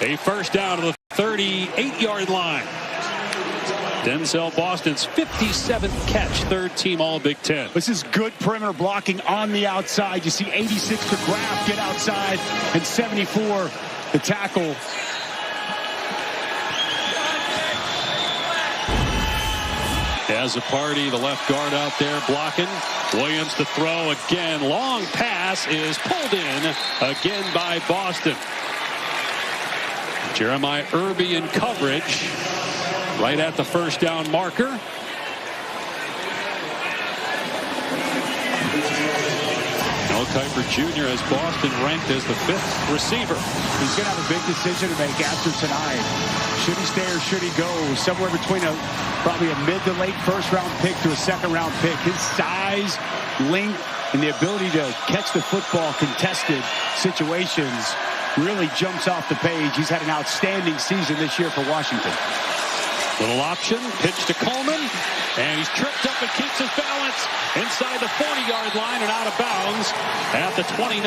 A first down to the 38-yard line. Denzel Boston's 57th catch, third team all Big Ten. This is good perimeter blocking on the outside. You see 86 to Graff get outside, and 74 the tackle. As a party, the left guard out there blocking. Williams to throw again. Long pass is pulled in again by Boston. Jeremiah Irby in coverage right at the first down marker. Mel Kiper Jr. has Boston ranked as the 5th receiver. He's going to have a big decision to make after tonight. Should he stay or should he go? Somewhere between probably a mid to late first-round pick to a second-round pick. His size, length, and the ability to catch the football contested situations really jumps off the page. He's had an outstanding season this year for Washington. Little option, pitch to Coleman, and he's tripped up and keeps his balance inside the 40-yard line and out of bounds at the 29.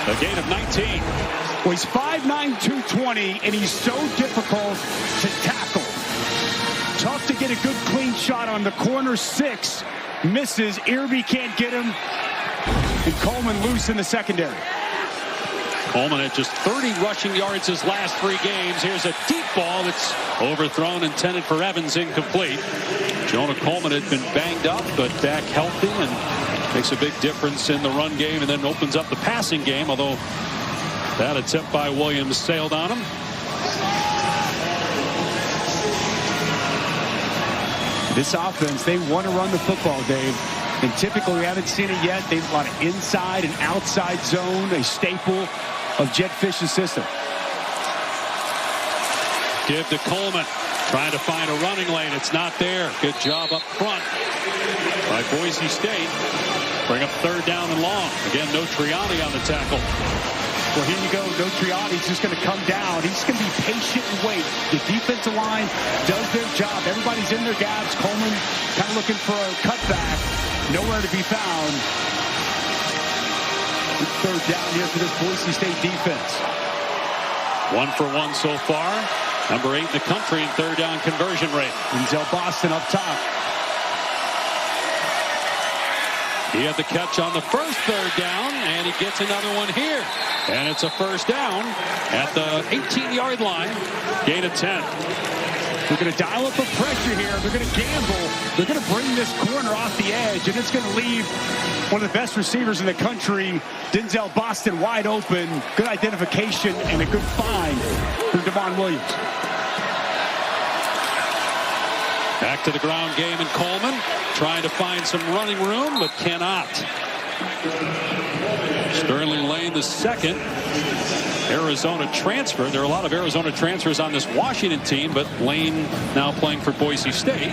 A gain of 19. Well, he's 5'9", 220, and he's so difficult to tackle. Tough to get a good clean shot on the corner 6. Misses. Irby can't get him. And Coleman loose in the secondary. Coleman at just 30 rushing yards his last 3 games. Here's a deep ball that's overthrown, intended for Evans, incomplete. Jonah Coleman had been banged up, but back healthy and makes a big difference in the run game and then opens up the passing game, although that attempt by Williams sailed on him. This offense, they want to run the football, Dave. And typically, we haven't seen it yet. They've a lot of inside and outside zone, a staple of Jed Fish's system. Give to Coleman, trying to find a running lane. It's not there. Good job up front by Boise State. Bring up third down and long. Again, no Triani on the tackle. Well, here you go. No Triani's just going to come down. He's going to be patient and wait. The defensive line does their job. Everybody's in their gaps. Coleman kind of looking for a cutback. Nowhere to be found. Third down here for this Boise State defense. 1 for 1 so far. Number 8 in the country in third down conversion rate. Denzel Boston up top. He had the catch on the first third down, and he gets another one here. And it's a first down at the 18-yard line. Gain of 10. They're going to dial up the pressure here. They're going to gamble. They're going to bring this corner off the edge, and it's going to leave one of the best receivers in the country, Denzel Boston, wide open. Good identification and a good find for Devon Williams. Back to the ground game, and Coleman trying to find some running room, but cannot. Sterling Lane, the second Arizona transfer. There are a lot of Arizona transfers on this Washington team, but Lane, now playing for Boise State,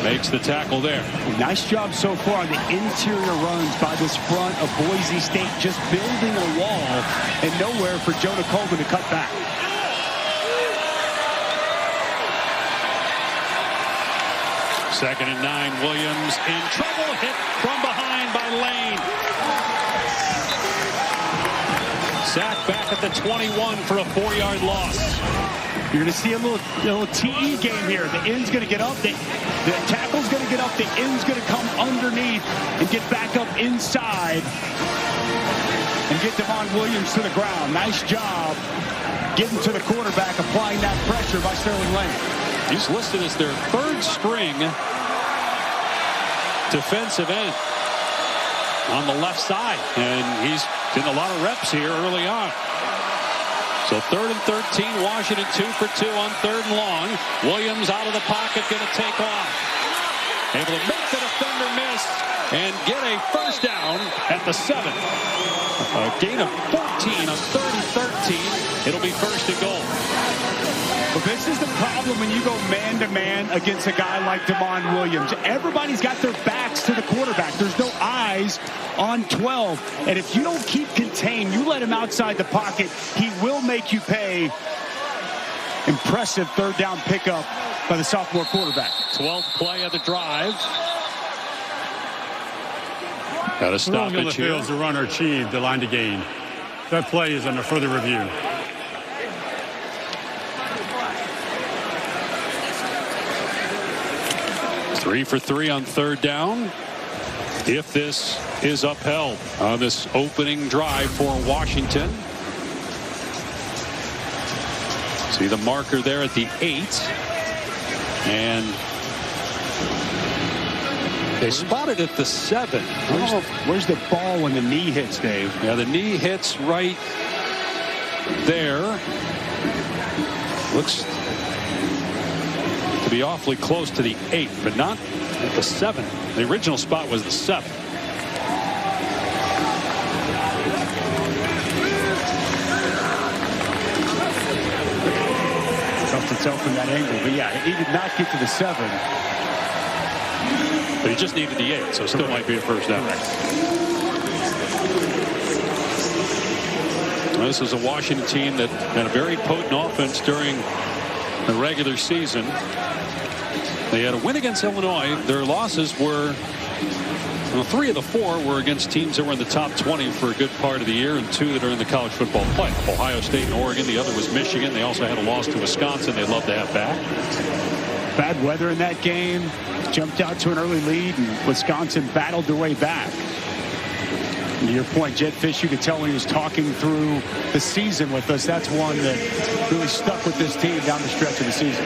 makes the tackle there. Nice job so far on the interior runs by this front of Boise State, just building a wall and nowhere for Jonah Coleman to cut back. Second and 9. Williams in trouble. Hit from behind by Lane. Sack back at the 21 for a 4-yard loss. You're going to see a little TE game here. The end's going to get up. The tackle's going to get up. The end's going to come underneath and get back up inside and get Devon Williams to the ground. Nice job getting to the quarterback, applying that pressure by Sterling Lane. He's listed as their third string defensive end on the left side, and he's getting a lot of reps here early on. So 3rd and 13, Washington 2 for 2 on 3rd and long. Williams out of the pocket, going to take off. Able to make the defender miss and get a first down at the 7. A gain of 14 on 3rd and 13. It'll be first and goal. Well, this is the problem when you go man-to-man against a guy like Devon Williams. Everybody's got their backs to the quarterback. There's no eyes on 12. And if you don't keep contained, you let him outside the pocket, he will make you pay. Impressive third down pickup by the sophomore quarterback. 12th play of the drive. Got a stoppage here. The runner achieved the line to gain. That play is under further review. 3 for 3 on third down. If this is upheld on this opening drive for Washington. See the marker there at the 8. And they spotted at the 7. Where's the ball when the knee hits, Dave? Yeah, the knee hits right there. Looks to be awfully close to the 8, but not at the 7. The original spot was the 7. Tough to tell from that angle, but yeah, he did not get to the 7. But he just needed the 8, so still might be a first down. Well, this is a Washington team that had a very potent offense during the regular season. They had a win against Illinois. Their losses were, well, 3 of the 4 were against teams that were in the top 20 for a good part of the year, and 2 that are in the college football playoff. Ohio State and Oregon. The other was Michigan. They also had a loss to Wisconsin. They'd love to have back. Bad weather in that game. Jumped out to an early lead, and Wisconsin battled their way back. And to your point, Jed Fish, you could tell when he was talking through the season with us, that's one that really stuck with this team down the stretch of the season.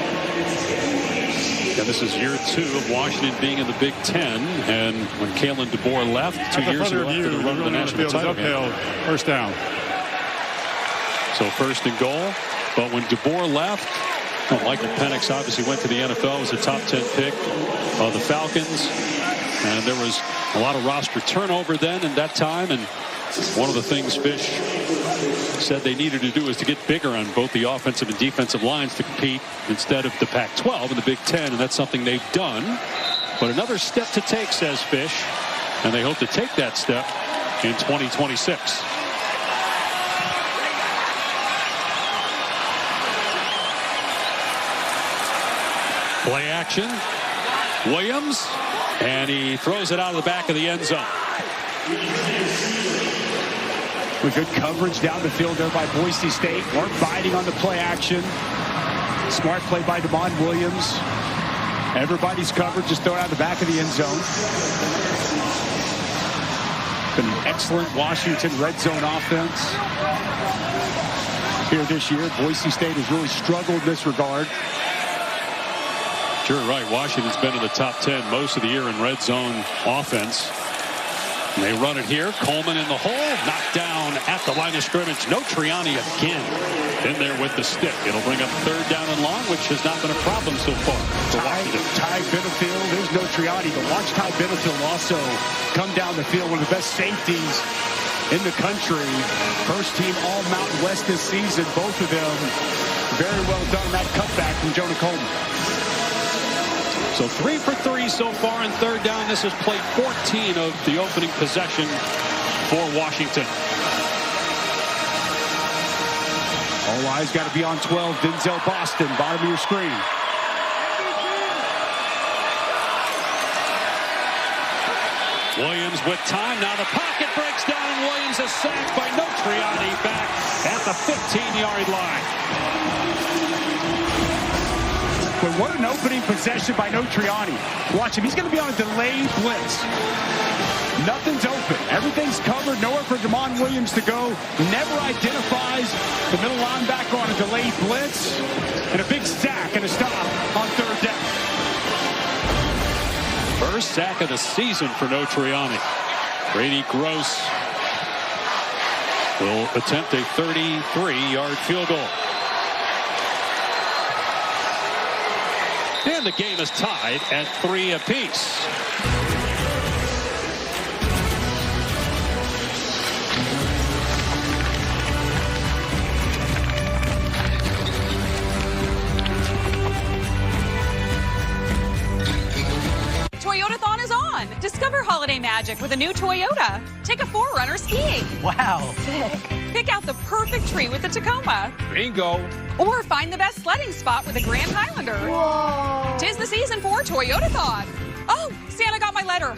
Yeah, this is year 2 of Washington being in the Big Ten, and when Kalen DeBoer left 2 years ago after the run of the national title game. First down. So first and goal, but when DeBoer left, Michael Penix obviously went to the NFL, was a top 10 pick of the Falcons, and there was a lot of roster turnover then and that time, and one of the things Fish said they needed to do is to get bigger on both the offensive and defensive lines to compete instead of the Pac-12 and the Big Ten, and that's something they've done. But another step to take, says Fish, and they hope to take that step in 2026. Play action. Williams, and he throws it out of the back of the end zone. With good coverage down the field there by Boise State. Weren't biting on the play action. Smart play by Damon Williams. Everybody's covered, just throw it out the back of the end zone. Been an excellent Washington red zone offense here this year. Boise State has really struggled in this regard. Sure, right. Washington's been in the top 10 most of the year in red zone offense. And they run it here. Coleman in the hole. Knocked down at the line of scrimmage. No Triani again in there with the stick. It'll bring up third down and long, which has not been a problem so far for Washington. Ty Benefield. There's no Triani, but watch Ty Benefield also come down the field. One of the best safeties in the country. First team all Mountain West this season. Both of them very well done. That cutback from Jonah Coleman. So 3 for 3 so far in third down. This is play 14 of the opening possession for Washington. All eyes got to be on 12. Denzel Boston, bottom of your screen. Williams with time. Now the pocket breaks down, and Williams is sacked by Notriani back at the 15-yard line. But what an opening possession by Notriani. Watch him. He's going to be on a delayed blitz. Nothing's open. Everything's covered. Nowhere for Damon Williams to go. Never identifies the middle linebacker on a delayed blitz. And a big sack and a stop on third down. First sack of the season for Notriani. Brady Gross will attempt a 33-yard field goal. And the game is tied at 3 apiece. Toyotathon is on. Discover holiday magic with a new Toyota. Take a 4Runner skiing. Wow. Sick. Pick out the perfect tree with the Tacoma. Bingo. Or find the best sledding spot with a Grand Highlander. Whoa. 'Tis the season for Toyotathon. Oh, Santa got my letter.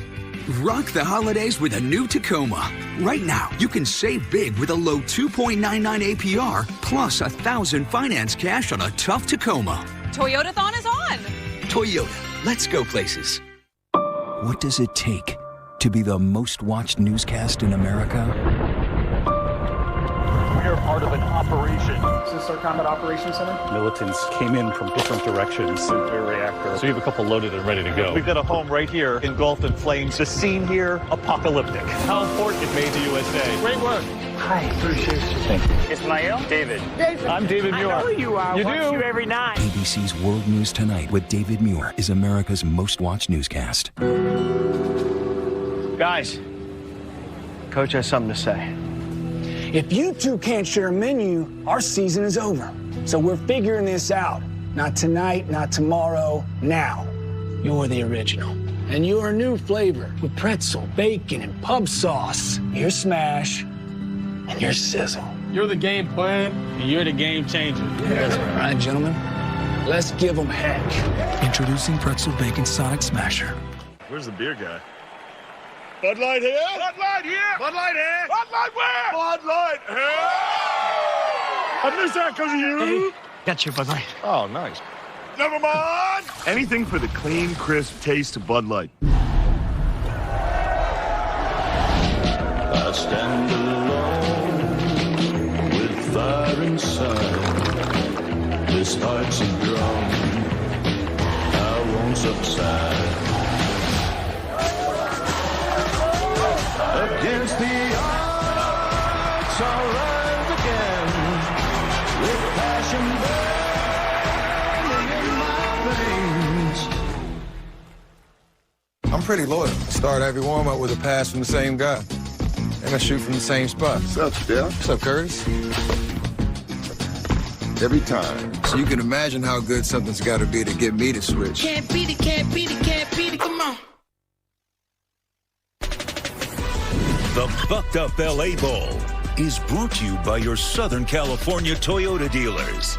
Rock the holidays with a new Tacoma. Right now, you can save big with a low 2.99 APR plus $1,000 finance cash on a tough Tacoma. Toyotathon is on. Toyota, let's go places. What does it take to be the most watched newscast in America? We are part of an operation. Is this our Combat Operations Center? Militants came in from different directions. Nuclear reactor. So you have a couple loaded and ready to go. We've got a home right here, engulfed in flames. The scene here, apocalyptic. How important it made to USA. Great work. Hi, appreciate you. Thank you. Ismael? David. I'm David Muir. I know who you are. You Watch do? you every night. ABC's World News Tonight with David Muir is America's most watched newscast. Guys, Coach has something to say. If you two can't share a menu, our season is over. So we're figuring this out. Not tonight, not tomorrow, now. You're the original. And you're a new flavor with pretzel, bacon, and pub sauce. You're Smash, and you're Sizzle. You're the game plan, and you're the game changer. All right, gentlemen, let's give them heck. Introducing Pretzel Bacon Sonic Smasher. Where's the beer guy? Bud Light here. Bud Light here. Bud Light here. Bud Light where? Bud Light here. I missed that because of you. Got you, Bud Light. Oh, nice. Never mind. Anything for the clean, crisp taste of Bud Light. I stand alone with fire inside. This heart's a drum. I won't subside. Against the odds, I'll rise again with passion burning in my veins. I'm pretty loyal. Start every warm-up with a pass from the same guy. And I shoot from the same spot. What's up, Steph? What's up, Curtis? Every time. So you can imagine how good something's got to be to get me to switch. Can't beat it, can't beat it, can't beat it, come on. The Bucked Up LA Bowl is brought to you by your Southern California Toyota dealers.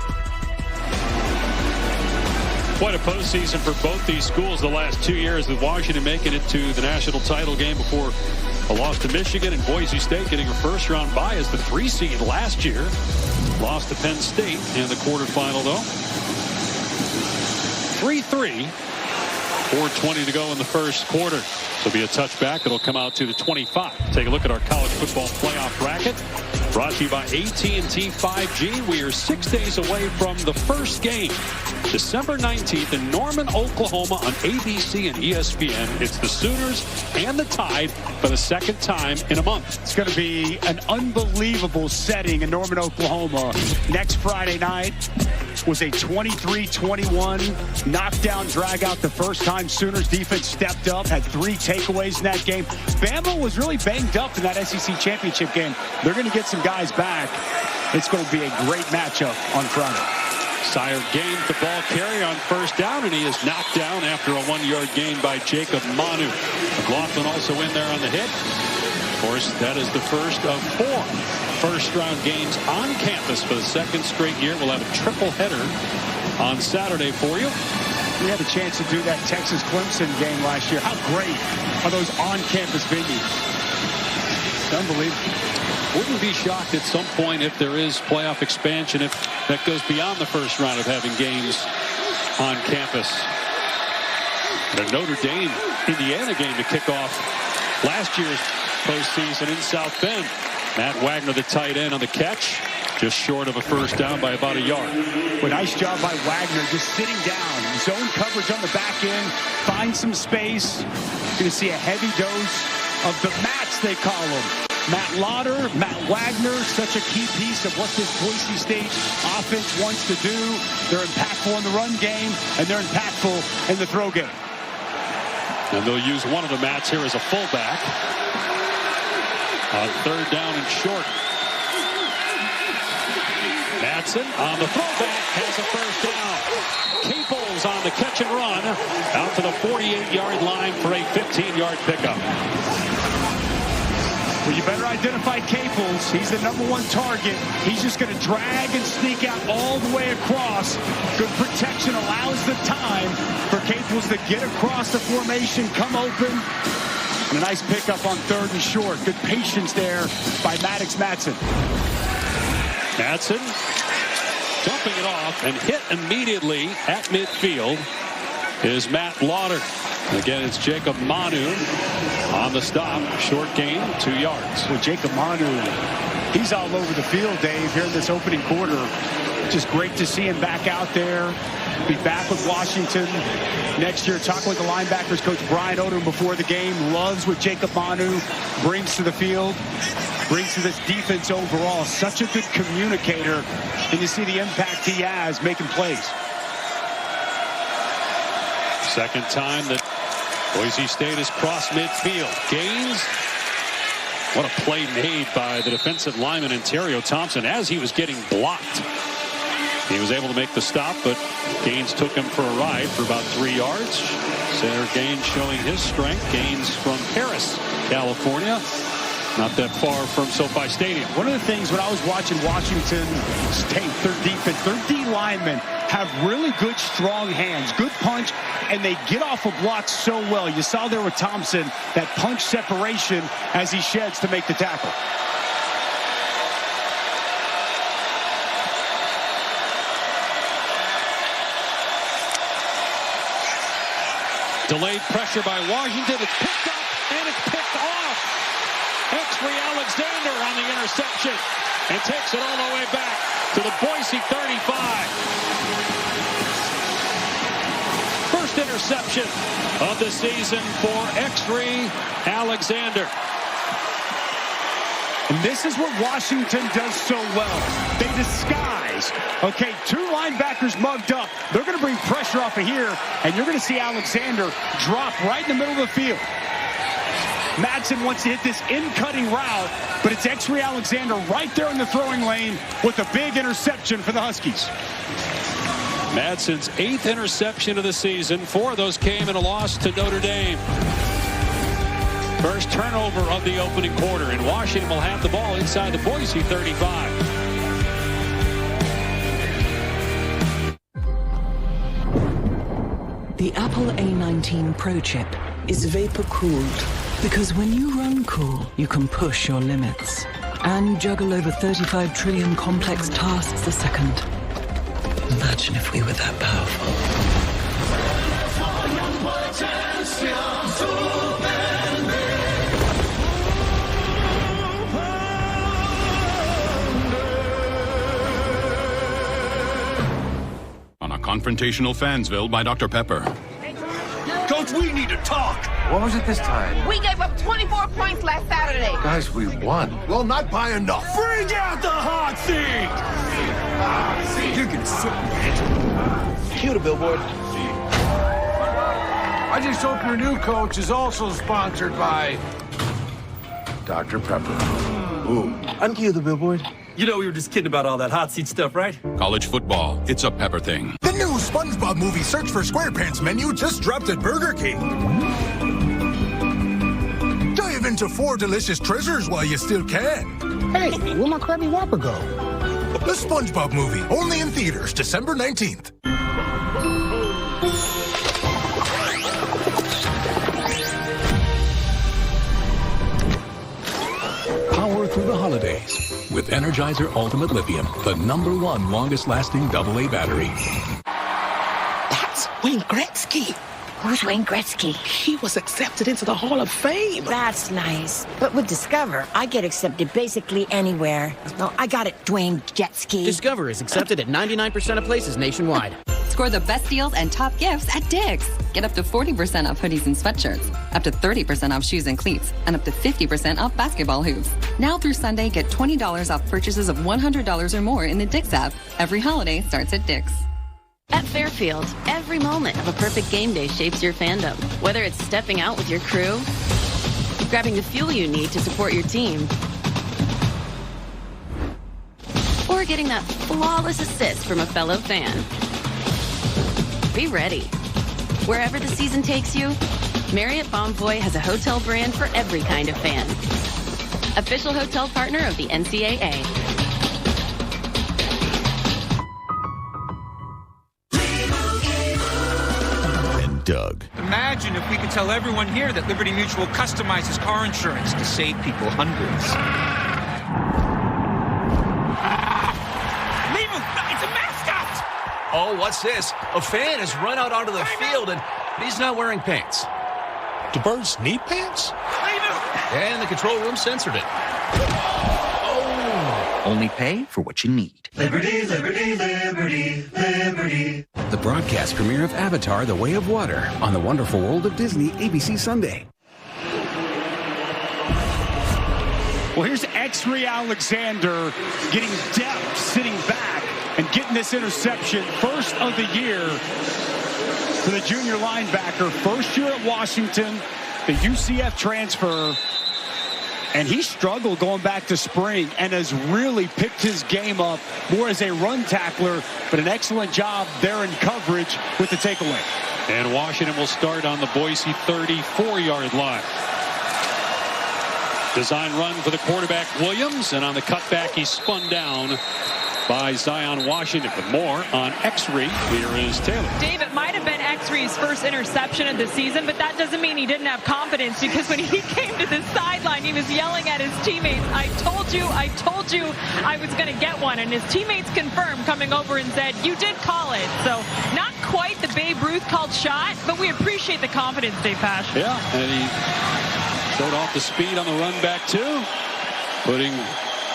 Quite a postseason for both these schools the last 2 years, with Washington making it to the national title game before a loss to Michigan, and Boise State getting a first-round bye as the 3 seed last year. Lost to Penn State in the quarterfinal, though. 3-3. 4:20 to go in the first quarter. So it'll be a touchback. It'll come out to the 25. Take a look at our college football playoff bracket. Brought to you by AT&T 5G. We are 6 days away from the first game. December 19th in Norman, Oklahoma on ABC and ESPN. It's the Sooners and the Tide for the second time in a month. It's going to be an unbelievable setting in Norman, Oklahoma. Next Friday night was a 23-21 knockdown drag out the first time. Sooners defense stepped up, had 3 takeaways in that game. Bama was really banged up in that SEC championship game. They're going to get some guys back. It's going to be a great matchup on Friday. Sire gained the ball carry on first down, and he is knocked down after a 1-yard gain by Jacob Manu. McLaughlin also in there on the hit. Of course, that is the first of 4 first-round games on campus for the second straight year. We'll have a triple header on Saturday for you. We had a chance to do that Texas-Clemson game last year. How great are those on-campus venues? It's unbelievable. Wouldn't be shocked at some point if there is playoff expansion, if that goes beyond the first round of having games on campus. The Notre Dame Indiana game to kick off last year's postseason in South Bend. Matt Wagner, the tight end, on the catch, just short of a first down by about a yard. Well, nice job by Wagner, just sitting down. Zone coverage on the back end, find some space. You're going to see a heavy dose of the Mats, they call them. Matt Lauder, Matt Wagner, such a key piece of what this Boise State offense wants to do. They're impactful in the run game, and they're impactful in the throw game. And they'll use one of the Mats here as a fullback. On third down and short. Matson on the throwback has a first down. Caples on the catch and run out to the 48-yard line for a 15-yard pickup. Well, you better identify Caples. He's the #1 target. He's just going to drag and sneak out all the way across. Good protection allows the time for Caples to get across the formation, come open. And a nice pickup on third and short. Good patience there by Maddox Matson. Matson dumping it off and hit immediately at midfield is Matt Lauder. Again, it's Jacob Manu on the stop. Short gain, 2 yards. Well, Jacob Manu, he's all over the field, Dave, here in this opening quarter. Just great to see him back out there. Be back with Washington next year. Talking with the linebackers coach Brian Odom before the game. Loves what Jacob Manu brings to the field, brings to this defense overall. Such a good communicator, and you see the impact he has making plays. Second time that Boise State has crossed midfield. Gaines. What a play made by the defensive lineman Ontario Thompson as he was getting blocked. He was able to make the stop, but Gaines took him for a ride for about 3 yards. Center Gaines showing his strength. Gaines from Paris, California. Not that far from SoFi Stadium. One of the things when I was watching Washington State, their defense, their D linemen have really good, strong hands, good punch, and they get off of blocks so well. You saw there with Thompson, that punch separation as he sheds to make the tackle. Delayed pressure by Washington. It's picked up and it's picked off. Exree Alexander on the interception and takes it all the way back to the Boise 35. First interception of the season for Exree Alexander. And this is what Washington does so well. They disguise. Okay, 2 linebackers mugged up. They're going to bring pressure off of here, and you're going to see Alexander drop right in the middle of the field. Madsen wants to hit this in-cutting route, but it's Exree Alexander right there in the throwing lane with a big interception for the Huskies. Madsen's 8th interception of the season. 4 of those came in a loss to Notre Dame. First turnover of the opening quarter, and Washington will have the ball inside the Boise 35. The Apple A19 Pro chip is vapor-cooled because when you run cool, you can push your limits and juggle over 35 trillion complex tasks a second. Imagine if we were that powerful. On a confrontational Fansville by Dr. Pepper. Coach, we need to talk. What was it this time? We gave up 24 points last Saturday. Guys, we won. Well, not by enough. Bring out the hot seat. You're going to sit in it. Cue the billboard. I just hope your new coach is also sponsored by Dr. Pepper. Ooh. Uncue the billboard. You know we were just kidding about all that hot seat stuff, right? College football, it's a Pepper thing. The new SpongeBob movie Search for SquarePants menu just dropped at Burger King. Dive into 4 delicious treasures while you still can. Hey, where'd my Krabby Whopper go? The SpongeBob movie, only in theaters, December 19th. Power through the holidays with Energizer Ultimate Lithium, the #1 longest-lasting AA battery. That's Wayne Gretzky. Who's Wayne Gretzky? He was accepted into the Hall of Fame. That's nice. But with Discover, I get accepted basically anywhere. No, I got it, Dwayne Jetski. Discover is accepted at 99% of places nationwide. Score the best deals and top gifts at Dick's. Get up to 40% off hoodies and sweatshirts, up to 30% off shoes and cleats, and up to 50% off basketball hoops. Now through Sunday, get $20 off purchases of $100 or more in the Dick's app. Every holiday starts at Dick's. At Fairfield, every moment of a perfect game day shapes your fandom. Whether it's stepping out with your crew, grabbing the fuel you need to support your team, or getting that flawless assist from a fellow fan. Be ready. Wherever the season takes you, Marriott Bonvoy has a hotel brand for every kind of fan. Official hotel partner of the NCAA. Doug. Imagine if we could tell everyone here that Liberty Mutual customizes car insurance to save people hundreds. Leave him! It's a mascot! Oh, what's this? A fan has run out onto the field and he's not wearing pants. Mr. Bird's knee pants? And the control room censored it. Only pay for what you need. Liberty, liberty, liberty, liberty. The broadcast premiere of Avatar: The Way of Water on The Wonderful World of Disney, ABC Sunday. Well, here's X-Ray Alexander getting depth, sitting back, and getting this interception. First of the year for the junior linebacker. First year at Washington, the UCF transfer. And he struggled going back to spring and has really picked his game up more as a run tackler, but an excellent job there in coverage with the takeaway. And Washington will start on the Boise 34-yard line. Design run for the quarterback Williams, and on the cutback he's spun down by Zion Washington. But more on X-Ray. Here is Taylor. Dave, it might have been X-Ray's first interception of the season, but that doesn't mean he didn't have confidence, because when he came to the sideline, he was yelling at his teammates, I told you I was going to get one. And his teammates confirmed, coming over and said, you did call it. So not quite the Babe Ruth called shot, but we appreciate the confidence, Dave Pasch. Yeah, and he showed off the speed on the run back too, putting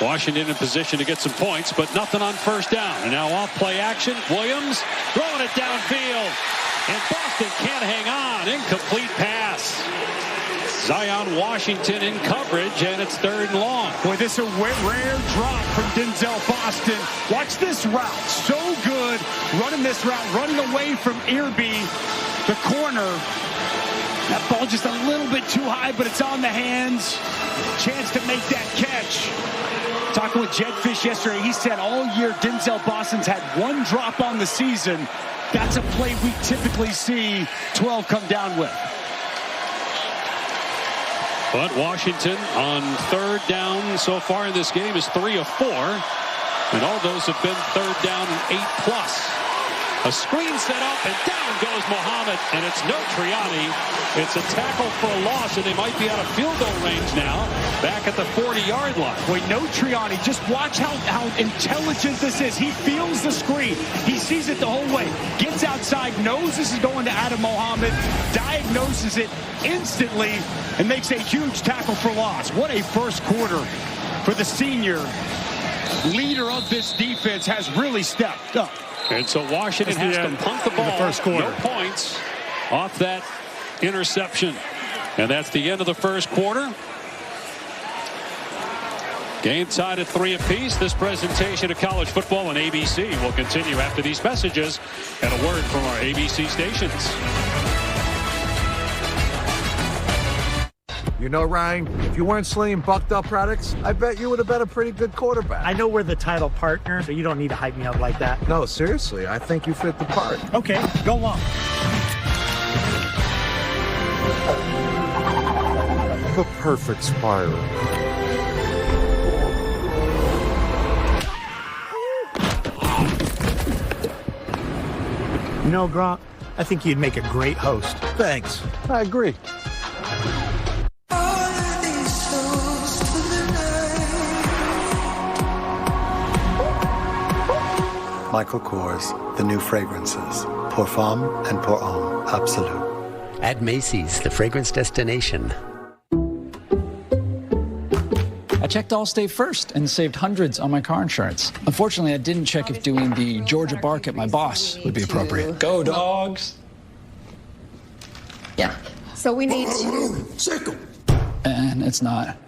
Washington in position to get some points, but nothing on first down. And now off play action, Williams throwing it downfield, and Boston can't hang on. Incomplete pass. Zion Washington in coverage, and it's 3rd and long. Boy, this is a rare drop from Denzel Boston. Watch this route. So good running this route, running away from Irby, the corner. That ball just a little bit too high, but it's on the hands. Chance to make that catch. Talking with Jed Fish yesterday, he said all year Denzel Boston's had one drop on the season. That's a play we typically see 12 come down with. But Washington on 3rd down so far in this game is 3 of 4. And all those have been 3rd down and 8+. A screen set up, and down goes Muhammad, and it's no Triani. It's a tackle for a loss, and they might be out of field goal range now, back at the 40-yard line. Boy, no Triani. Just watch how intelligent this is. He feels the screen. He sees it the whole way. Gets outside, knows this is going to Adam Muhammad, diagnoses it instantly, and makes a huge tackle for loss. What a first quarter for the senior leader of this defense. Has really stepped up. And so Washington has to punt the ball. The first quarter. No points off that interception. And that's the end of the first quarter. Game tied at 3 apiece. This presentation of college football on ABC will continue after these messages and a word from our ABC stations. You know, Ryan, if you weren't slinging bucked up products, I bet you would have been a pretty good quarterback. I know we're the title partner, so you don't need to hype me up like that. No, seriously, I think you fit the part. Okay, go on. The perfect spiral. You know, Gronk, I think you'd make a great host. Thanks. I agree. Michael Kors, the new fragrances. Pour Femme and Pour Homme Absolute. At Macy's, the fragrance destination. I checked Allstate first and saved hundreds on my car insurance. Unfortunately, I didn't check if doing the Georgia bark at my boss would be appropriate. Go, dogs! Yeah. So we need to... And it's not.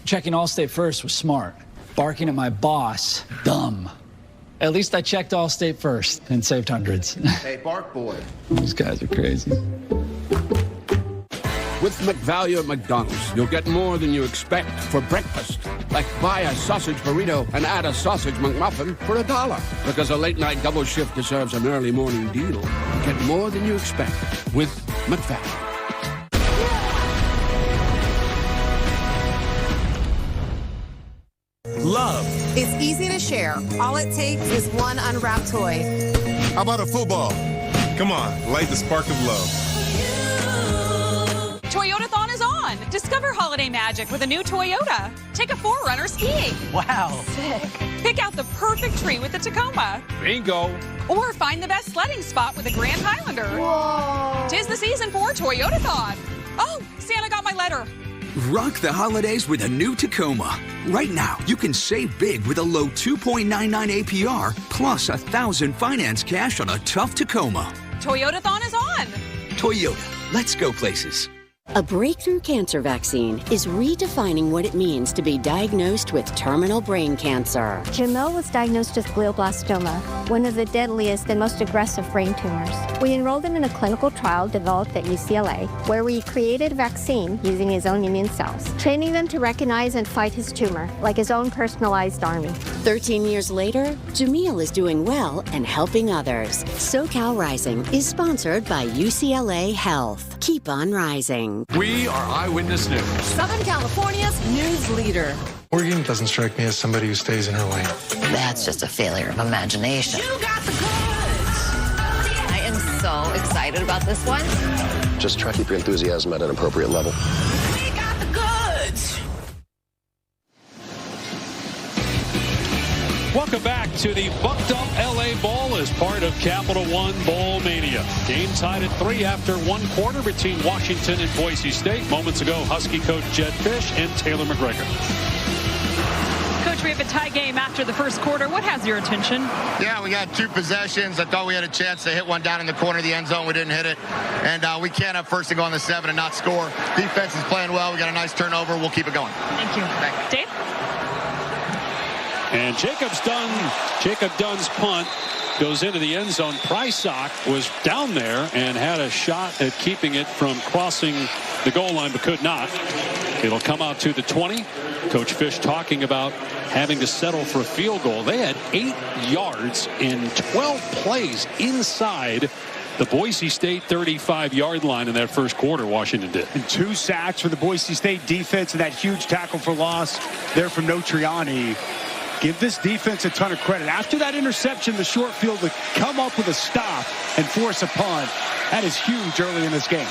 Checking Allstate first was smart. Barking at my boss, dumb. At least I checked Allstate first and saved hundreds. Hey, Bark Boy. These guys are crazy. With McValue at McDonald's, you'll get more than you expect for breakfast. Like buy a sausage burrito and add a sausage McMuffin for $1. Because a late-night double shift deserves an early morning deal. Get more than you expect with McValue. Love is easy to share. All it takes is one unwrapped toy. How about a football? Come on, light the spark of love. Toyotathon is on. Discover holiday magic with a new Toyota. Take a 4Runner skiing. Wow. Sick. Pick out the perfect tree with the Tacoma. Bingo. Or find the best sledding spot with a Grand Highlander. Whoa. 'Tis the season for Toyotathon. Oh, Santa got my letter. Rock the holidays with a new Tacoma. Right now, you can save big with a low 2.99 APR plus 1,000 finance cash on a tough Tacoma. Toyotathon is on. Toyota, let's go places. A breakthrough cancer vaccine is redefining what it means to be diagnosed with terminal brain cancer. Jamil was diagnosed with glioblastoma, one of the deadliest and most aggressive brain tumors. We enrolled him in a clinical trial developed at UCLA, where we created a vaccine using his own immune cells, training them to recognize and fight his tumor, like his own personalized army. 13 years later, Jamil is doing well and helping others. SoCal Rising is sponsored by UCLA Health. Keep on rising. We are Eyewitness News. Southern California's news leader. Morgan doesn't strike me as somebody who stays in her lane. That's just a failure of imagination. You got the goods. I am so excited about this one. Just try to keep your enthusiasm at an appropriate level. We got the goods. Welcome back to the Bucked Up LA Bowl as part of Capital One Bowl Mania. Game tied at 3 after 1 quarter between Washington and Boise State. Moments ago, Husky coach Jed Fish and Taylor McGregor. Coach, we have a tie game after the first quarter. What has your attention? Yeah, we got 2 possessions. I thought we had a chance to hit one down in the corner of the end zone. We didn't hit it. And we can't have first and go on the 7 and not score. Defense is playing well. We got a nice turnover. We'll keep it going. Thank you. Dave? And Jacob Dunn's punt goes into the end zone. Prysock was down there and had a shot at keeping it from crossing the goal line, but could not. It'll come out to the 20. Coach Fish talking about having to settle for a field goal. They had 8 yards in 12 plays inside the Boise State 35-yard line in that first quarter. Washington did. And 2 sacks for the Boise State defense and that huge tackle for loss there from Notriani. Give this defense a ton of credit. After that interception, the short field to come up with a stop and force a punt. That is huge early in this game.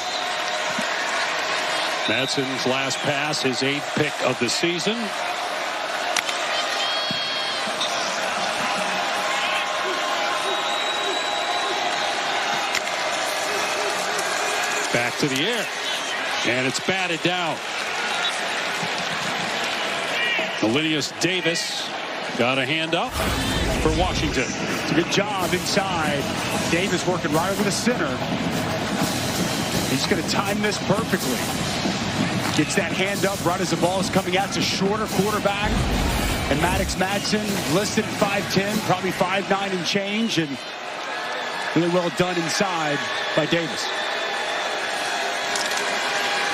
Madsen's last pass, his 8th pick of the season. Back to the air. And it's batted down. Melinius Davis got a hand up for Washington. It's a good job inside. Davis working right over the center. He's going to time this perfectly. Gets that hand up right as the ball is coming out. It's a shorter quarterback. And Maddox Madsen listed at 5'10", probably 5'9" and change. And really well done inside by Davis.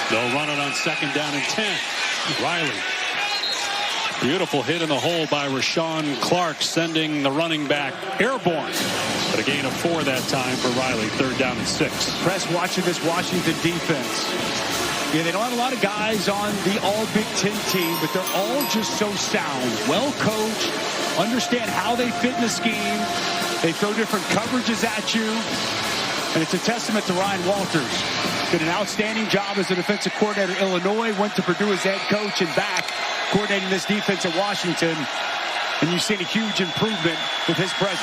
They'll run it on 2nd down and 10. Riley. Beautiful hit in the hole by Rashawn Clark, sending the running back airborne. But a gain of 4 that time for Riley. 3rd down and 6. Press watching this Washington defense. Yeah, they don't have a lot of guys on the All-Big Ten team, but they're all just so sound. Well coached, understand how they fit in the scheme. They throw different coverages at you. And it's a testament to Ryan Walters. Did an outstanding job as a defensive coordinator at Illinois, went to Purdue as head coach and back coordinating this defense at Washington. And you've seen a huge improvement with his presence.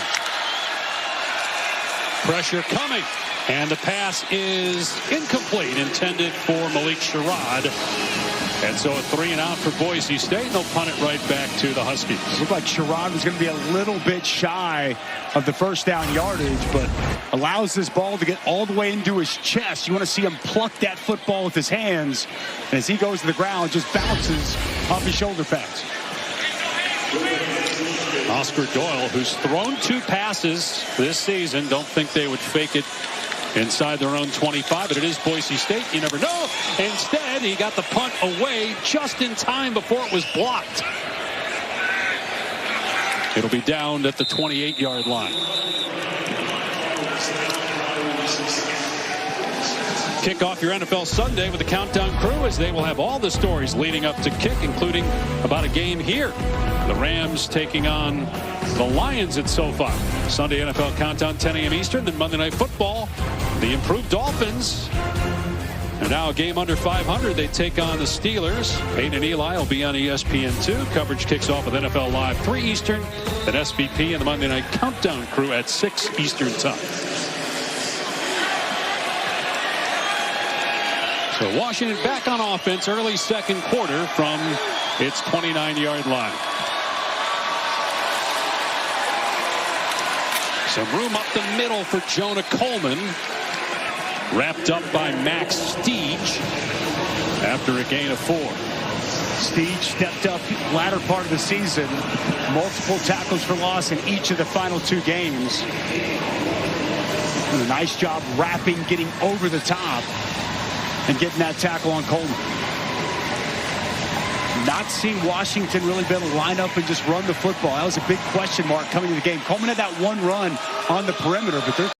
Pressure coming. And the pass is incomplete, intended for Malik Sherrod. And so a 3 and out for Boise State. And they'll punt it right back to the Huskies. Looked like Sherrod was going to be a little bit shy of the first down yardage, but allows this ball to get all the way into his chest. You want to see him pluck that football with his hands. And as he goes to the ground, just bounces off his shoulder pads. Oscar Doyle, who's thrown 2 passes this season. Don't think they would fake it inside their own 25, but it is Boise State. You never know. Instead, he got the punt away just in time before it was blocked. It'll be down at the 28-yard line. Kick off your NFL Sunday with the Countdown Crew, as they will have all the stories leading up to kick, including about a game here. The Rams taking on the Lions at SoFi. Sunday NFL Countdown, 10 a.m. Eastern. Then Monday Night Football, the improved Dolphins And now a game under 500. They take on the Steelers. Peyton and Eli will be on ESPN2. Coverage kicks off with NFL Live 3 Eastern. Then SVP and the Monday Night Countdown crew at 6 Eastern time. So Washington back on offense early second quarter from its 29-yard line. Some room up the middle for Jonah Coleman. Wrapped up by Max Steege after a gain of 4. Steege stepped up latter part of the season. Multiple tackles for loss in each of the final 2 games. And a nice job wrapping, getting over the top, and getting that tackle on Coleman. Not seeing Washington really be able to line up and just run the football. That was a big question mark coming into the game. Coleman had that one run on the perimeter, but they're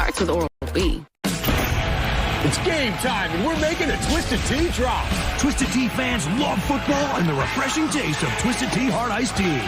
starts with Oral-B. It's game time, and we're making a Twisted Tea drop. Twisted Tea fans love football and the refreshing taste of Twisted Tea Hard Iced Tea.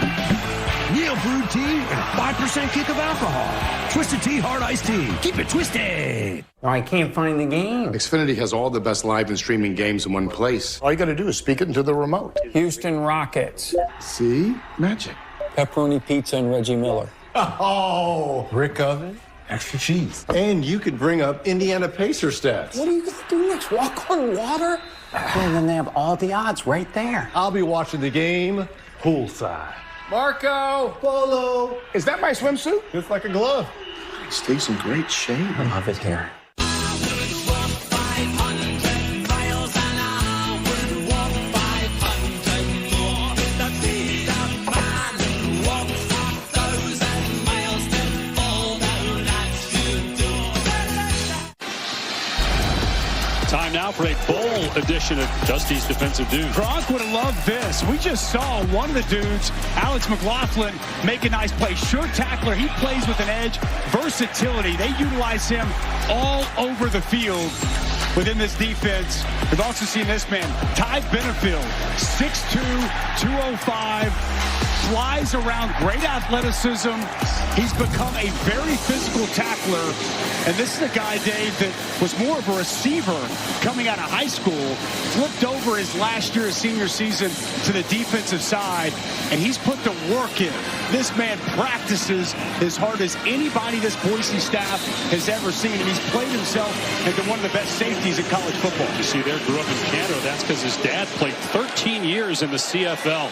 Real brewed tea and a 5% kick of alcohol. Twisted Tea Hard Iced Tea. Keep it twisted. I can't find the game. Xfinity has all the best live and streaming games in one place. All you got to do is speak it into the remote. Houston Rockets. See? Magic. Pepperoni pizza and Reggie Miller. Oh! Rick Oven. Extra cheese. And you could bring up Indiana Pacer stats. What are you going to do next? Walk on water? Well, then they have all the odds right there. I'll be watching the game poolside. Marco! Polo! Is that my swimsuit? Just like a glove. He stays in great shape. I love it here. Time now for a bowl edition of Dusty's Defensive Dudes. Gronk would have loved this. We just saw one of the dudes, Alex McLaughlin, make a nice play. Sure tackler. He plays with an edge. Versatility. They utilize him all over the field within this defense. We've also seen this man, Ty Benefield, 6'2", 205, flies around, great athleticism. He's become a very physical tackler. And this is a guy, Dave, that was more of a receiver coming out of high school, flipped over his last year of senior season to the defensive side, and he's put the work in. This man practices as hard as anybody this Boise staff has ever seen, and he's played himself into one of the best safeties in college football. You see there, grew up in Canada. That's because his dad played 13 years in the CFL.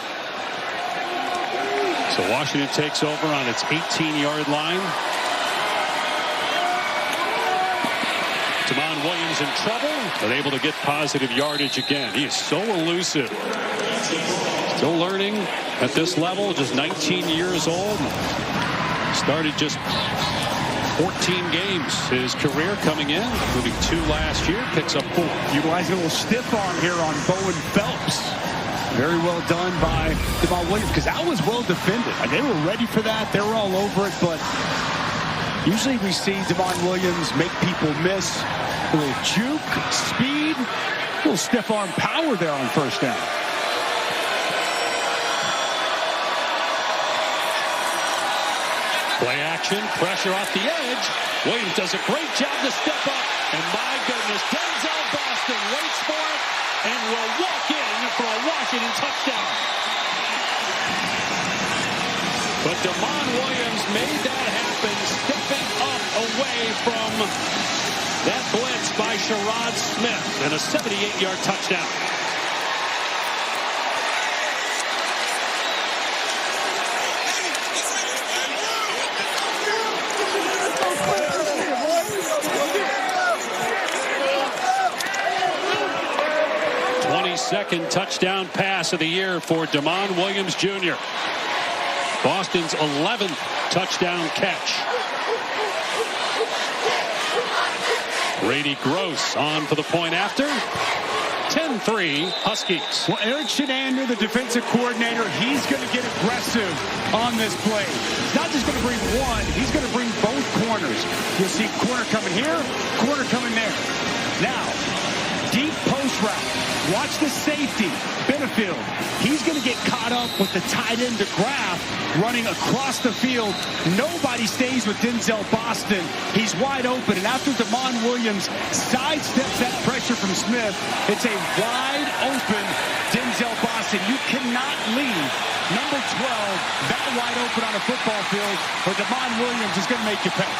So Washington takes over on its 18-yard line. Damon Williams in trouble, but able to get positive yardage again. He is so elusive. Still learning at this level, just 19 years old. Started just 14 games his career coming in, including 2 last year. Picks up 4. Utilizing a little stiff arm here on Bowen Phelps. Very well done by Damon Williams, because that was well defended. They were ready for that. They were all over it, but usually we see Damon Williams make people miss. A little juke, speed, a little stiff arm power there on first down. Play action, pressure off the edge. Williams does a great job to step up. And my goodness, Denzel Boston waits for it and will walk in for a Washington touchdown. But Damon Williams made that happen, stepping up away from that blitz by Sherrod Smith, and a 78-yard touchdown. Second touchdown pass of the year for Damon Williams Jr. Boston's 11th touchdown catch. Brady Gross on for the point after. 10-3 Huskies. Well, Eric Shenander, the defensive coordinator, he's going to get aggressive on this play. He's not just going to bring one, he's going to bring both corners. You'll see corner coming here, corner coming there. Now, deep post route. Watch the safety, Benefield. He's going to get caught up with the tight end DeGraff running across the field. Nobody stays with Denzel Boston. He's wide open, and after Damon Williams sidesteps that pressure from Smith, it's a wide open Denzel Boston. You cannot leave number 12 that wide open on a football field, or Damon Williams is going to make you pay.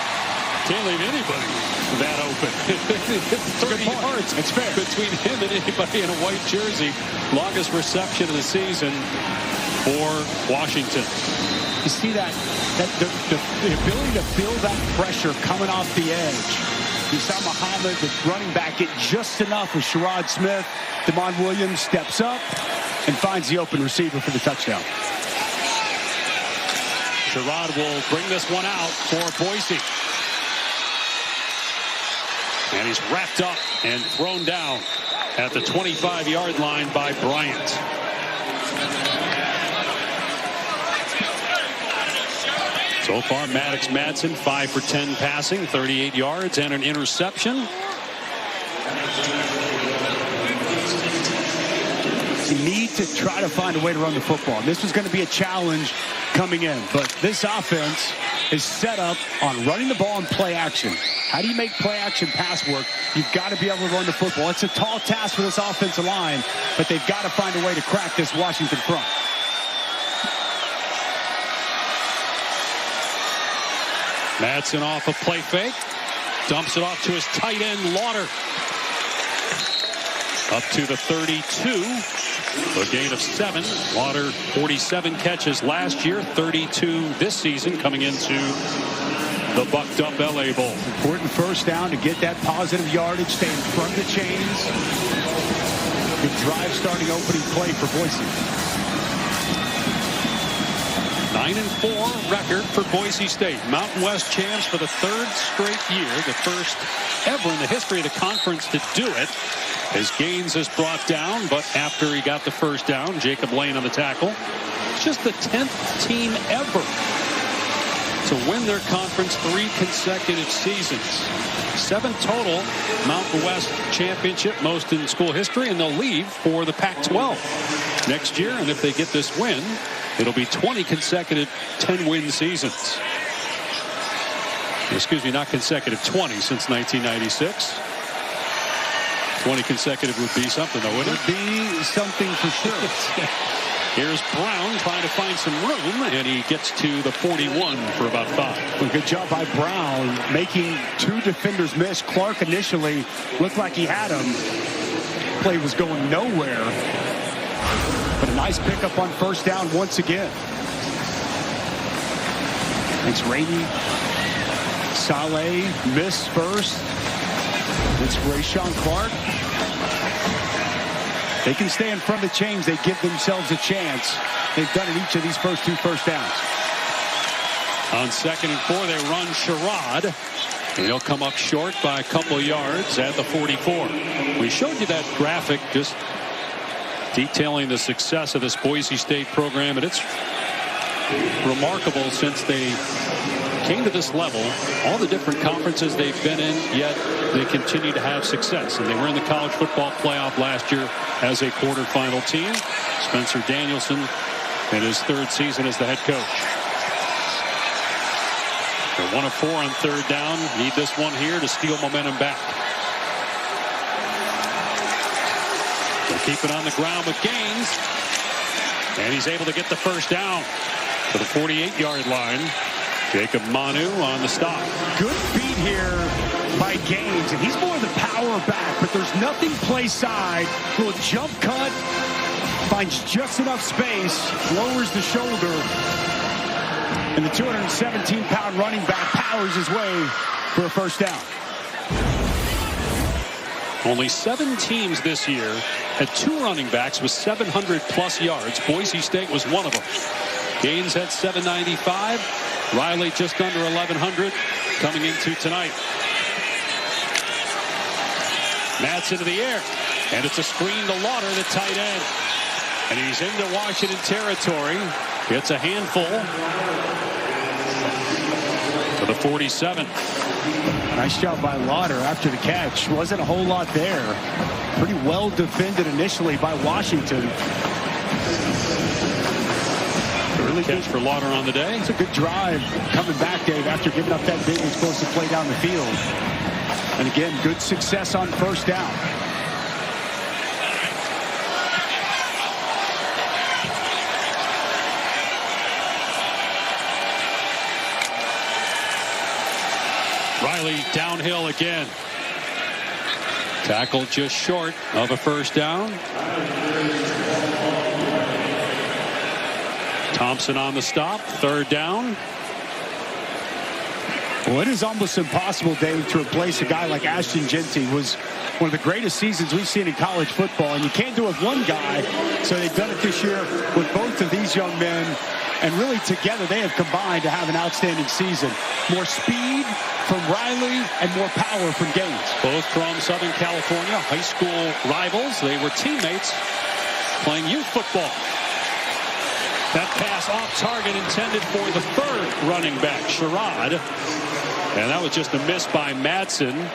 Can't leave anybody that open. 30 yards. It's fair. Between him and anybody in a white jersey. Longest reception of the season for Washington. You see that the ability to feel that pressure coming off the edge. You saw Muhammad, the running back, get just enough with Sherrod Smith. Damon Williams steps up and finds the open receiver for the touchdown. Sherrod will bring this one out for Boise. And he's wrapped up and thrown down at the 25-yard line by Bryant. So far, Maddox Madsen 5 for 10 passing, 38 yards and an interception. You need to try to find a way to run the football. This was going to be a challenge coming in, but this offense is set up on running the ball and play action. How do you make play action pass work? You've got to be able to run the football. It's a tall task for this offensive line, but they've got to find a way to crack this Washington front. Madsen off a play fake. Dumps it off to his tight end, Lauder. Up to the 32. A gain of 7. Lauder 47 catches last year, 32 this season, coming into the bucked up LA Bowl. Important first down to get that positive yardage, stay in front of the chains. Good drive starting opening play for Boise. 9-4 record for Boise State. Mountain West champs for the 3rd straight year, the first ever in the history of the conference to do it. As Gaines is brought down, but after he got the first down, Jacob Lane on the tackle. It's just the 10th team ever to win their conference 3 consecutive seasons. 7 total Mountain West championship, most in school history, and they'll leave for the Pac-12 next year. And if they get this win, it'll be 20 consecutive 10-win seasons. Excuse me, not consecutive, 20 since 1996. 20 consecutive would be something, though, wouldn't it? Would be something for sure. Here's Brown trying to find some room, and he gets to the 41 for about 5. Well, good job by Brown making 2 defenders miss. Clark initially looked like he had him. Play was going nowhere. But a nice pickup on first down once again. Thanks, Rainey. Saleh missed first. It's Rashawn Clark. They can stay in front of the chains. They give themselves a chance. They've done it each of these first 2 first downs. On 2nd and 4, they run Sherrod. And he'll come up short by a couple yards at the 44. We showed you that graphic just detailing the success of this Boise State program, and it's remarkable since they came to this level, all the different conferences they've been in, yet they continue to have success. And they were in the college football playoff last year as a quarterfinal team. Spencer Danielson in his 3rd season as the head coach. They're 1 of 4 on 3rd down. Need this one here to steal momentum back. They'll keep it on the ground with Gaines. And he's able to get the first down to the 48-yard line. Jacob Manu on the stop. Good beat here by Gaines, and he's more the power back, but there's nothing play side. Little jump cut, finds just enough space, lowers the shoulder, and the 217-pound running back powers his way for a first down. Only 7 teams this year had 2 running backs with 700-plus yards. Boise State was one of them. Gaines had 795. Riley just under 1,100 coming into tonight. Madsen to the air. And it's a screen to Lauder, the tight end. And he's into Washington territory. It's a handful to the 47. Nice job by Lauder after the catch. Wasn't a whole lot there. Pretty well defended initially by Washington. Early catch for Lauder on the day. It's a good drive coming back, Dave, after giving up that big explosive play down the field. And again, good success on first down. Riley downhill again. Tackled just short of a first down. Thompson on the stop. 3rd down. Well, it is almost impossible, Dave, to replace a guy like Ashton Jeanty. Was one of the greatest seasons we've seen in college football. And you can't do it with one guy. So they've done it this year with both of these young men. And really together they have combined to have an outstanding season. More speed from Riley and more power from Gaines. Both from Southern California, high school rivals. They were teammates playing youth football. That pass off target intended for the third running back, Sherrod. And that was just a miss by Madsen.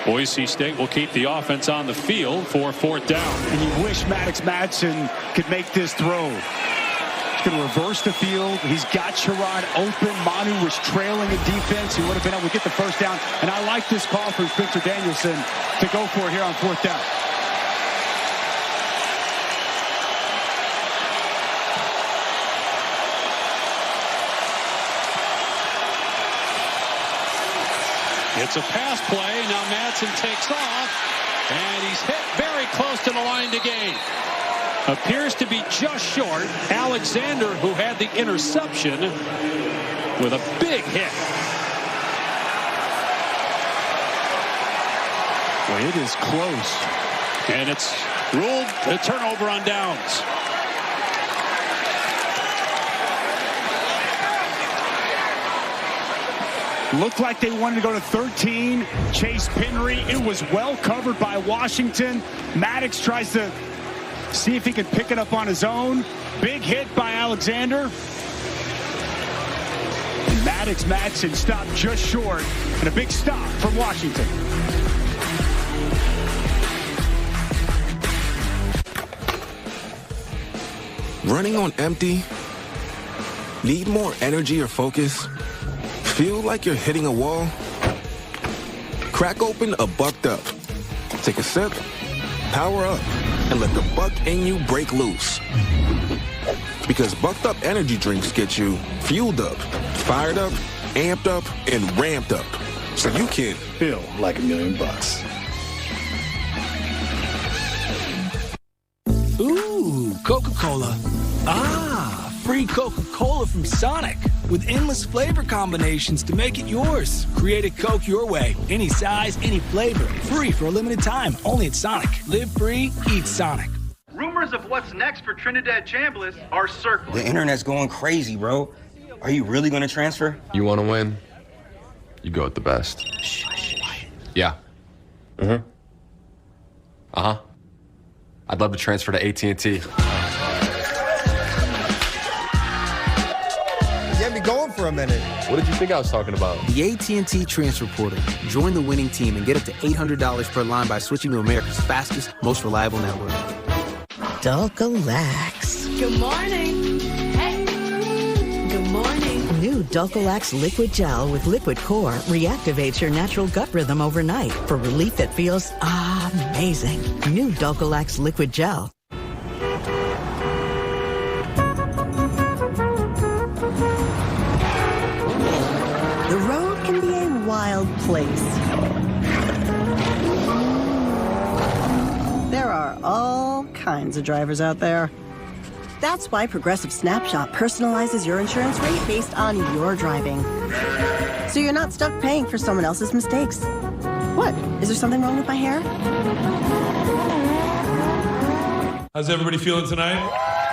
Boise State will keep the offense on the field for 4th down. And you wish Maddox Madsen could make this throw. He's going to reverse the field. He's got Sherrod open. Manu was trailing in defense. He would have been able to get the first down. And I like this call from Spencer Danielson to go for it here on 4th down. It's a pass play. Now Madsen takes off, and he's hit very close to the line to gain. Appears to be just short. Alexander, who had the interception, with a big hit. Well, it is close. And it's ruled a turnover on downs. Looked like they wanted to go to 13. Chase Penry. It was well covered by Washington. Maddox tries to see if he can pick it up on his own. Big hit by Alexander. And Maddox Madsen stopped just short. And a big stop from Washington. Running on empty? Need more energy or focus? Feel like you're hitting a wall? Crack open a Bucked Up. Take a sip, power up, and let the buck in you break loose. Because Bucked Up energy drinks get you fueled up, fired up, amped up, and ramped up. So you can feel like $1 million. Ooh, Coca-Cola. Ah, free Coca-Cola from Sonic. With endless flavor combinations to make it yours. Create a Coke your way. Any size, any flavor. Free for a limited time. Only at Sonic. Live free, eat Sonic. Rumors of what's next for Trinidad Chambliss are circling. The internet's going crazy, bro. Are you really going to transfer? You want to win? You go with the best. Yeah. Mm-hmm. Uh-huh. I'd love to transfer to AT&T. Going for a minute. What did you think I was talking about? The AT&T Transfer Portal. Join the winning team and get up to $800 per line by switching to America's fastest, most reliable network. Dulcolax. Good morning. Hey. Good morning. New Dulcolax Liquid Gel with Liquid Core reactivates your natural gut rhythm overnight for relief that feels amazing. New Dulcolax Liquid Gel. The road can be a wild place. There are all kinds of drivers out there. That's why Progressive Snapshot personalizes your insurance rate based on your driving. So you're not stuck paying for someone else's mistakes. What? Is there something wrong with my hair? How's everybody feeling tonight?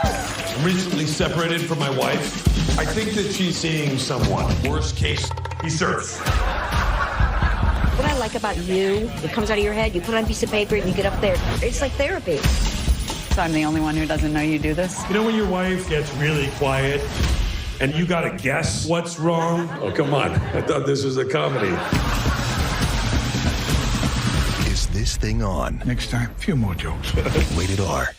I'm recently separated from my wife. I think that she's seeing someone. Worst case, he surfs. What I like about you, it comes out of your head, you put it on a piece of paper and you get up there. It's like therapy. So I'm the only one who doesn't know you do this? You know when your wife gets really quiet and you gotta guess what's wrong? Oh, come on. I thought this was a comedy. Is this thing on? Next time, a few more jokes. Rated R.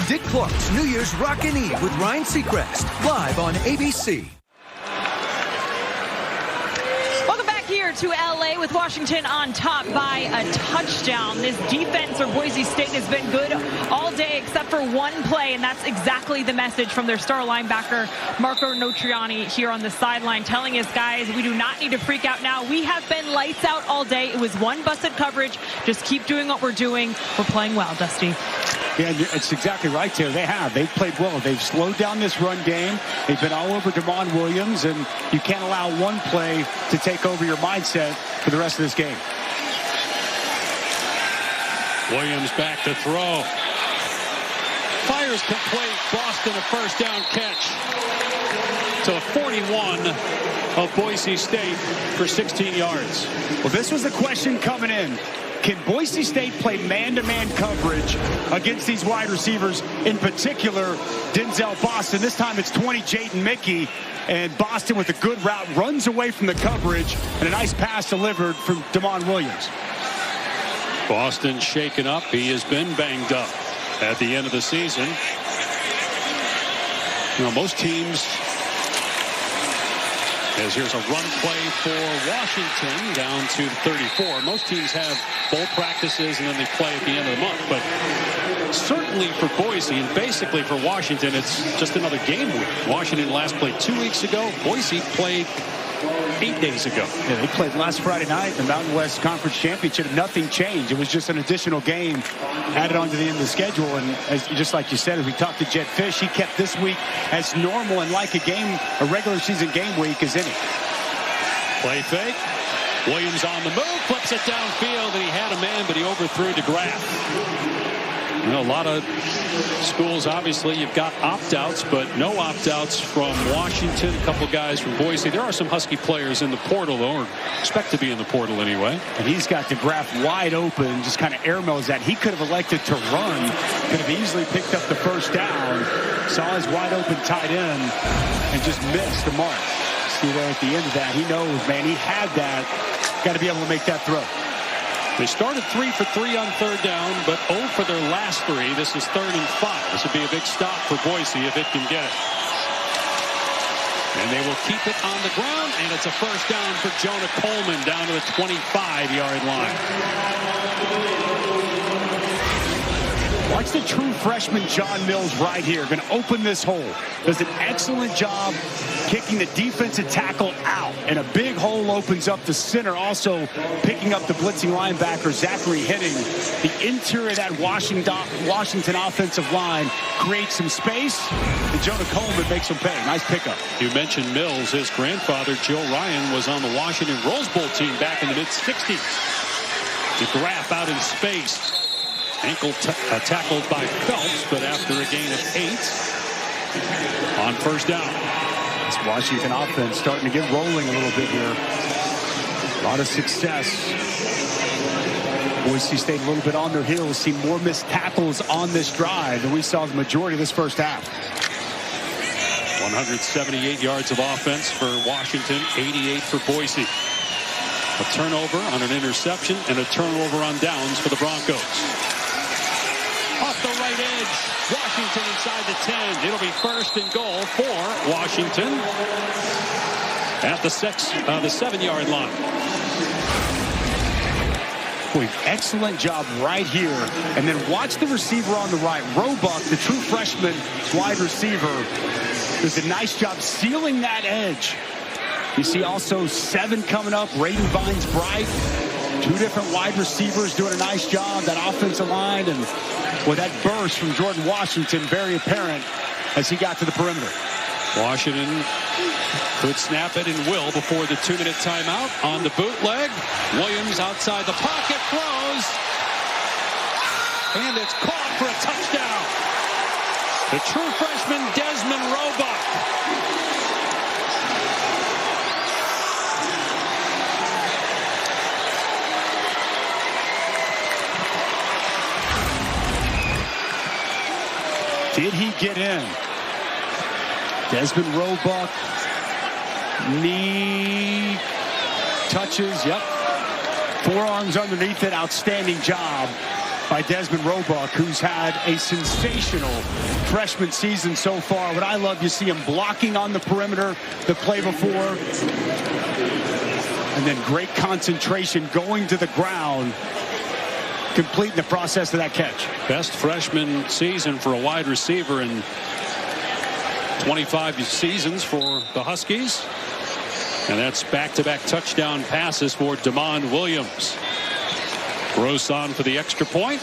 Dick Clark's New Year's Rockin' Eve with Ryan Seacrest, live on ABC. Welcome back here to LA with Washington on top by a touchdown. This defense for Boise State has been good all day except for one play, and that's exactly the message from their star linebacker, Marco Notriani, here on the sideline, telling us, guys, we do not need to freak out now. We have been lights out all day. It was one busted coverage. Just keep doing what we're doing. We're playing well, Dusty. Yeah, it's exactly right, Taylor. They have. They've played well. They've slowed down this run game. They've been all over Damon Williams, and you can't allow one play to take over your mindset for the rest of this game. Williams back to throw. Fires complete. Boston a first down catch to 41 of Boise State for 16 yards. Well, this was the question coming in. can Boise State play man-to-man coverage against these wide receivers, in particular Denzel Boston? This time it's 20 Jaden Mickey, and Boston with a good route runs away from the coverage, and a nice pass delivered from Damon Williams. Boston shaken up. He has been banged up at the end of the season. You know, most teams, as here's a run play for Washington down to 34. Most teams have full practices and then they play at the end of the month. But certainly for Boise and basically for Washington, it's just another game week. Washington last played 2 weeks ago. Boise played 8 days ago. Yeah, they played last Friday night in the Mountain West Conference Championship. Nothing changed. It was just an additional game added on to the end of the schedule. And just like you said, as we talked to Jed Fish, he kept this week as normal and like a regular season game week as any. Play fake. Williams on the move, flips it downfield, and he had a man, but he overthrew DeGraff. You know, a lot of schools, obviously, you've got opt-outs, but no opt-outs from Washington, a couple guys from Boise. There are some Husky players in the portal, though, or expect to be in the portal anyway. And he's got DeGraff wide open, just kind of airmails that. He could have elected to run, could have easily picked up the first down, saw his wide open tight end, and just missed the mark. See there at the end of that, he knows, man, he had that. Got to be able to make that throw. They started 3 for 3 on third down, but 0 for their last 3. This is 3rd and 5. This would be a big stop for Boise if it can get it. And they will keep it on the ground, and it's a first down for Jonah Coleman down to the 25-yard line. Watch the true freshman John Mills right here. Going to open this hole. Does an excellent job kicking the defensive tackle out. And a big hole opens up the center. Also picking up the blitzing linebacker, Zachary Hitting. The interior of that Washington offensive line creates some space. And Jonah Coleman makes him pay. Nice pickup. You mentioned Mills. His grandfather, Joe Ryan, was on the Washington Rose Bowl team back in the mid-60s. DeGraff out in space. Ankle tackled by Phelps, but after a gain of 8 on first down. This Washington offense starting to get rolling a little bit here. A lot of success. Boise State a little bit on their heels. See more missed tackles on this drive than we saw the majority of this first half. 178 yards of offense for Washington, 88 for Boise. A turnover on an interception and a turnover on downs for the Broncos. Off the right edge, Washington inside the 10. It'll be 1st and goal for Washington at the 7-yard line. Boy, excellent job right here. And then watch the receiver on the right. Roebuck, the true freshman wide receiver, does a nice job sealing that edge. You see also 7 coming up, Raiden Vines-Bright. 2 different wide receivers doing a nice job. That offensive line, and with that burst from Jordan Washington, very apparent as he got to the perimeter. Washington could snap it and will before the 2-minute timeout on the bootleg. Williams outside the pocket, throws, and it's caught for a touchdown. The true freshman Desmond Roebuck. Did he get in? Desmond Roebuck, knee touches, yep. Forearms underneath it, outstanding job by Desmond Roebuck, who's had a sensational freshman season so far. What I love, you see him blocking on the perimeter the play before. And then great concentration going to the ground, completing the process of that catch. Best freshman season for a wide receiver in 25 seasons for the Huskies. And that's back-to-back touchdown passes for Damon Williams. Gross on for the extra point.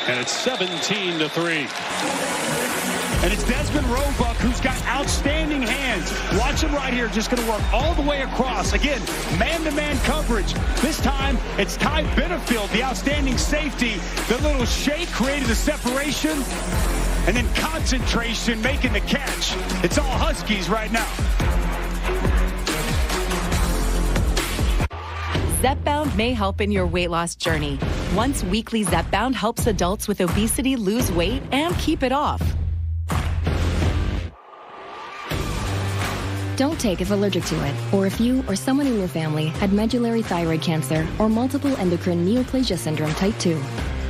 And it's 17-3. And it's Desmond Roebuck who's got outstanding hands. Watch him right here, just going to work all the way across. Again, man-to-man coverage. This time, it's Ty Benefield, the outstanding safety. The little shake created the separation. And then concentration making the catch. It's all Huskies right now. Zepbound may help in your weight loss journey. Once weekly Zepbound helps adults with obesity lose weight and keep it off. Don't take if allergic to it, or if you or someone in your family had medullary thyroid cancer or multiple endocrine neoplasia syndrome type 2.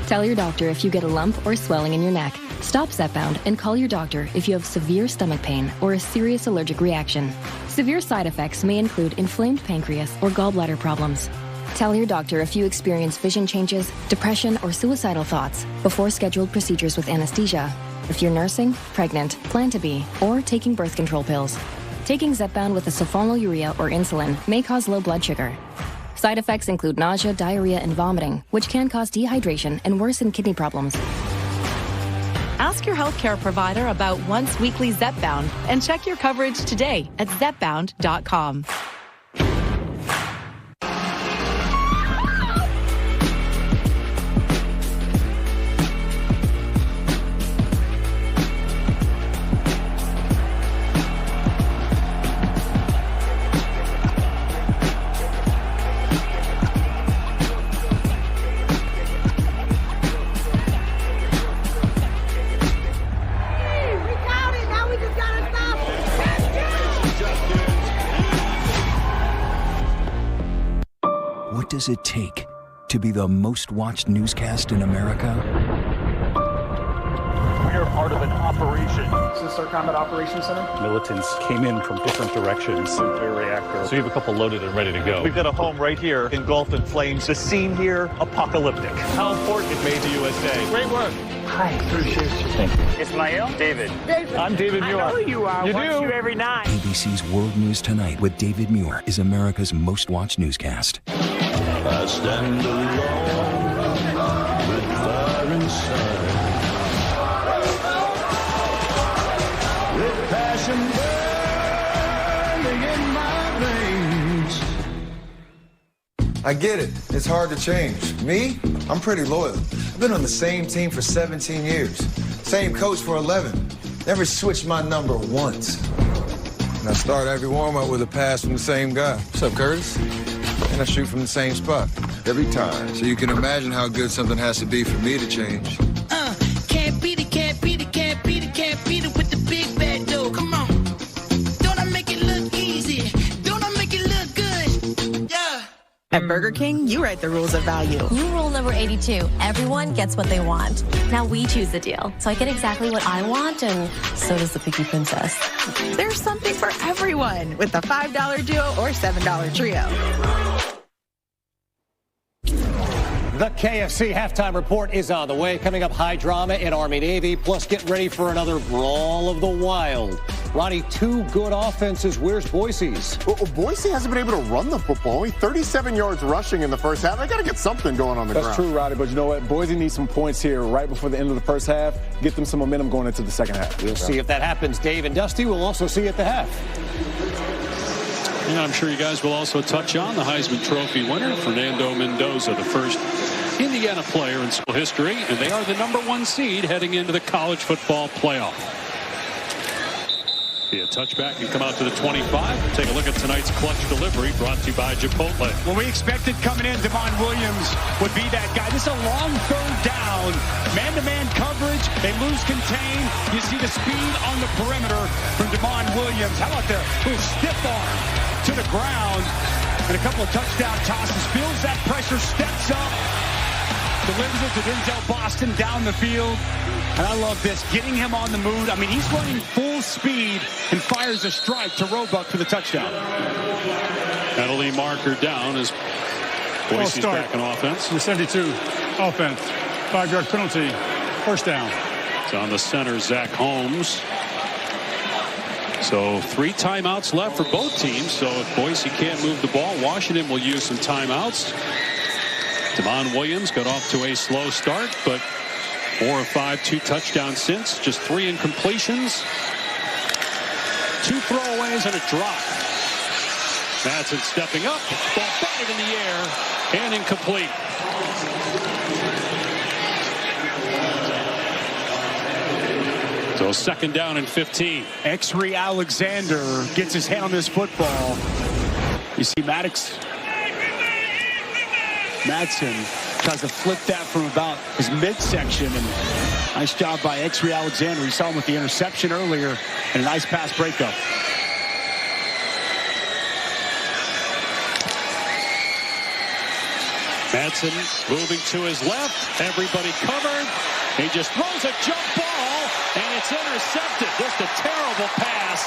Tell your doctor if you get a lump or swelling in your neck. Stop Zepbound and call your doctor if you have severe stomach pain or a serious allergic reaction. Severe side effects may include inflamed pancreas or gallbladder problems. Tell your doctor if you experience vision changes, depression, or suicidal thoughts before scheduled procedures with anesthesia. If you're nursing, pregnant, plan to be, or taking birth control pills. Taking Zepbound with a sulfonylurea or insulin may cause low blood sugar. Side effects include nausea, diarrhea, and vomiting, which can cause dehydration and worsen kidney problems. Ask your healthcare provider about once weekly Zepbound and check your coverage today at zepbound.com. What does it take to be the most watched newscast in America? We are part of an operation. Is this our combat operations center? Militants came in from different directions. Nuclear reactor. So you have a couple loaded and ready to go. We've got a home right here engulfed in flames. The scene here, apocalyptic. How important it made to USA. Great work. Hi, appreciate you. Thank you. Ismael? David. David. I'm David Muir. I know who you are. You I watch do? you every night. ABC's World News Tonight with David Muir is America's most watched newscast. I stand alone with fire inside, with passion burning in my veins. I get it. It's hard to change. Me? I'm pretty loyal. I've been on the same team for 17 years. Same coach for 11. Never switched my number once. And I start every warm-up with a pass from the same guy. What's up, Curtis? And I shoot from the same spot. Every time. So you can imagine how good something has to be for me to change. Can't beat it, can't beat it, can't beat it, can't beat it with the big bad dough. Come on. Don't I make it look easy? Don't I make it look good? Yeah. At Burger King, you write the rules of value. New rule number 82. Everyone gets what they want. Now we choose the deal. So I get exactly what I want, and so does the Picky Princess. There's something for everyone with the $5 duo or $7 trio. The KFC halftime report is on the way. Coming up, high drama in Army-Navy, plus get ready for another brawl of the wild. Ronnie, two good offenses. Where's Boise's? Well, Boise hasn't been able to run the football. Only 37 yards rushing in the first half. They got to get something going on the ground. That's true, Roddy, but you know what? Boise needs some points here right before the end of the first half. Get them some momentum going into the second half. We'll see if that happens. Dave and Dusty will also see at the half. And I'm sure you guys will also touch on the Heisman Trophy winner, Fernando Mendoza, the first Indiana player in school history, and they are the #1 seed heading into the college football playoff. Be a touchback and come out to the 25. Take a look at tonight's clutch delivery brought to you by Chipotle. Well, we expected coming in, Damon Williams would be that guy. This is a long third down. Man-to-man coverage. They lose contain. You see the speed on the perimeter from Damon Williams. How about the little stiff arm to the ground? And a couple of touchdown tosses. Feels that pressure, steps up. Delivers it to Denzel Boston down the field. And I love this, getting him on the move. I mean, he's running full speed and fires a strike to Roebuck for the touchdown. Penalty marker down as Boise's back in offense. The 72 offense. 5-yard penalty. First down. It's on the center, Zach Holmes. So 3 timeouts left for both teams. So if Boise can't move the ball, Washington will use some timeouts. Damon Williams got off to a slow start, but 4 of 5, 2 touchdowns since. Just 3 incompletions. 2 throwaways and a drop. Madsen stepping up. Ball batted in the air and incomplete. So 2nd down and 15. Exree Alexander gets his hand on this football. You see Maddox Madsen tries to flip that from about his midsection, and nice job by Exree Alexander. We saw him with the interception earlier, and a nice pass breakup. Madsen moving to his left. Everybody covered. He just throws a jump ball, and it's intercepted. Just a terrible pass.